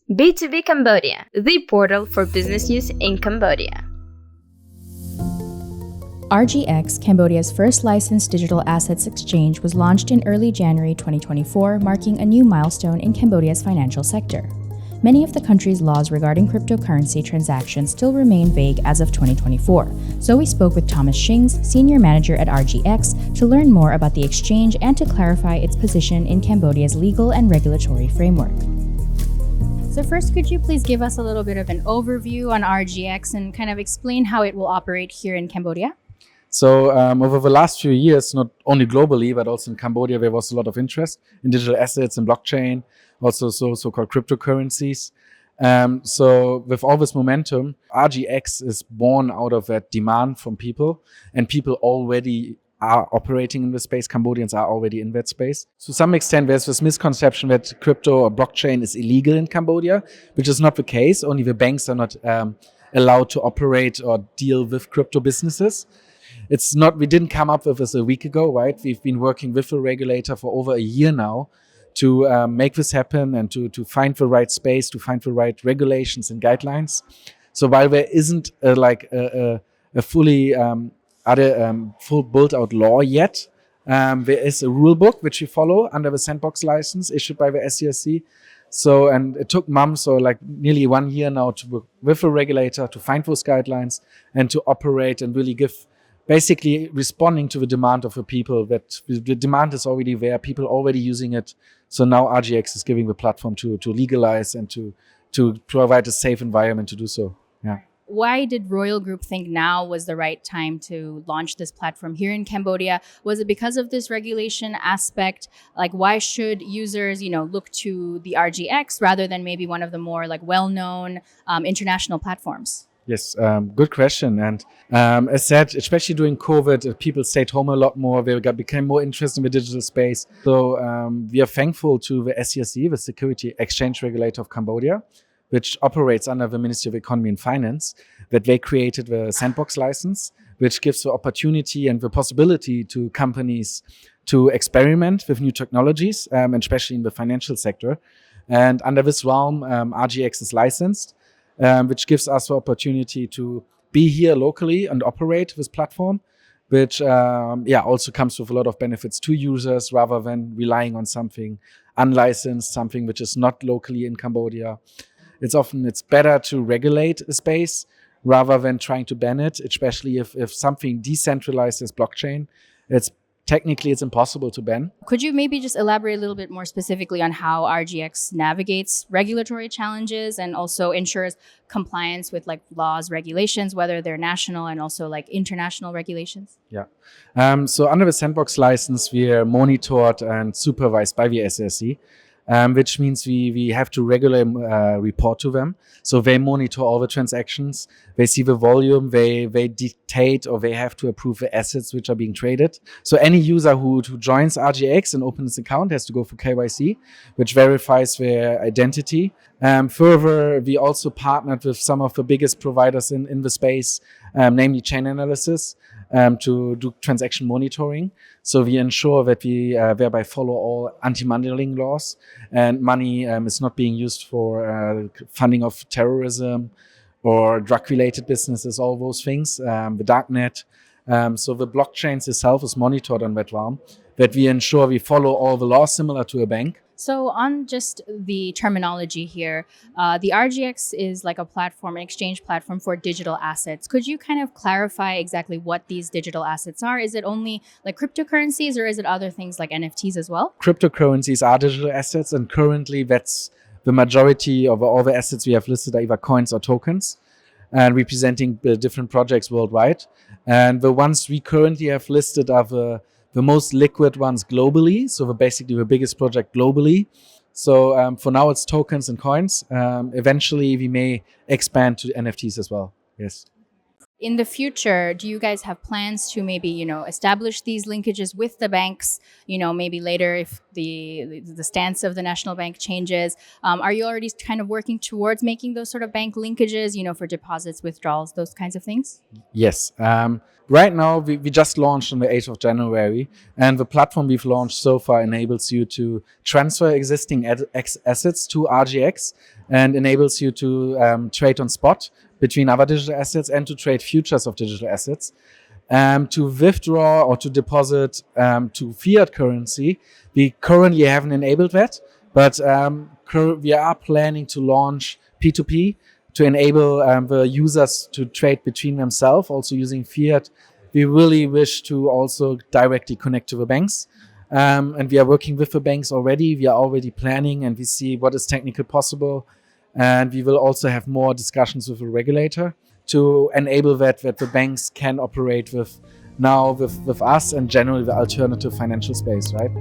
B2B Cambodia, the portal for business use in Cambodia. RGX, Cambodia's first licensed digital assets exchange, was launched in early January 2024, marking a new milestone in Cambodia's financial sector. Many of the country's laws regarding cryptocurrency transactions still remain vague as of 2024, so we spoke with Thomas Shings, Senior Manager at RGX, to learn more about the exchange and to clarify its position in Cambodia's legal and regulatory framework. So first, could you please give us a little bit of an overview on RGX and kind of explain how it will operate here in Cambodia? So over the last few years, not only globally, but also in Cambodia, there was a lot of interest in digital assets and blockchain, also so-called cryptocurrencies. So with all this momentum, RGX is born out of that demand from people, and people already are operating in the space. Cambodians are already in that space. To some extent, there's this misconception that crypto or blockchain is illegal in Cambodia, which is not the case. Only the banks are not allowed to operate or deal with crypto businesses. It's not, we didn't come up with this a week ago, right? We've been working with the regulator for over a year now to make this happen and to find the right space, to find the right regulations and guidelines. So while there isn't a fully full built-out law yet, there is a rule book which we follow under the sandbox license issued by the SCSC. So, and it took months or like nearly 1 year now to work with the regulator to find those guidelines and to operate and really basically responding to the demand of the people, that the demand is already there, people already using it. So now RGX is giving the platform to legalize and to provide a safe environment to do so. Yeah. Why did Royal Group think now was the right time to launch this platform here in Cambodia? Was it because of this regulation aspect? Like, why should users, look to the RGX rather than maybe one of the more well-known international platforms? Yes, good question. And as said, especially during COVID, people stayed home a lot more. They became more interested in the digital space. So we are thankful to the SCSC, the Security Exchange Regulator of Cambodia, which operates under the Ministry of Economy and Finance, that they created the sandbox license, which gives the opportunity and the possibility to companies to experiment with new technologies, and especially in the financial sector. And under this realm, RGX is licensed, which gives us the opportunity to be here locally and operate this platform, which also comes with a lot of benefits to users rather than relying on something unlicensed, something which is not locally in Cambodia. It's better to regulate a space rather than trying to ban it, especially if something decentralized is blockchain. It's impossible to ban. Could you maybe just elaborate a little bit more specifically on how RGX navigates regulatory challenges and also ensures compliance with laws, regulations, whether they're national and also international regulations? Yeah. So under the sandbox license, we are monitored and supervised by the SSC. Which means we have to regularly report to them. So they monitor all the transactions, they see the volume, they dictate or they have to approve the assets which are being traded. So any user who joins RGX and opens an account has to go for KYC, which verifies their identity. Further, we also partnered with some of the biggest providers in the space, namely Chain Analysis, to do transaction monitoring. So we ensure that we thereby follow all anti-money laundering laws, and money is not being used for funding of terrorism or drug-related businesses, all those things, the darknet. So the blockchains itself is monitored on that realm, that we ensure we follow all the laws similar to a bank. So on just the terminology here, the RGX is like a platform, an exchange platform for digital assets. Could you kind of clarify exactly what these digital assets are? Is it only cryptocurrencies or is it other things like NFTs as well? Cryptocurrencies are digital assets, and currently that's the majority of all the assets we have listed are either coins or tokens, and representing the different projects worldwide. And the ones we currently have listed are the most liquid ones globally, so basically the biggest project globally. So for now it's tokens and coins. Eventually we may expand to NFTs as well. Yes. In the future, do you guys have plans to maybe, establish these linkages with the banks? Maybe later if the stance of the national bank changes, are you already kind of working towards making those sort of bank linkages, for deposits, withdrawals, those kinds of things? Yes. Right now, we just launched on the 8th of January, and the platform we've launched so far enables you to transfer existing assets to RGX and enables you to trade on spot between other digital assets and to trade futures of digital assets. To withdraw or to deposit to fiat currency, we currently haven't enabled that, but we are planning to launch P2P to enable the users to trade between themselves, also using fiat. We really wish to also directly connect to the banks. And we are working with the banks already. We are already planning and we see what is technically possible. And we will also have more discussions with the regulator to enable that the banks can operate with us and generally the alternative financial space, right?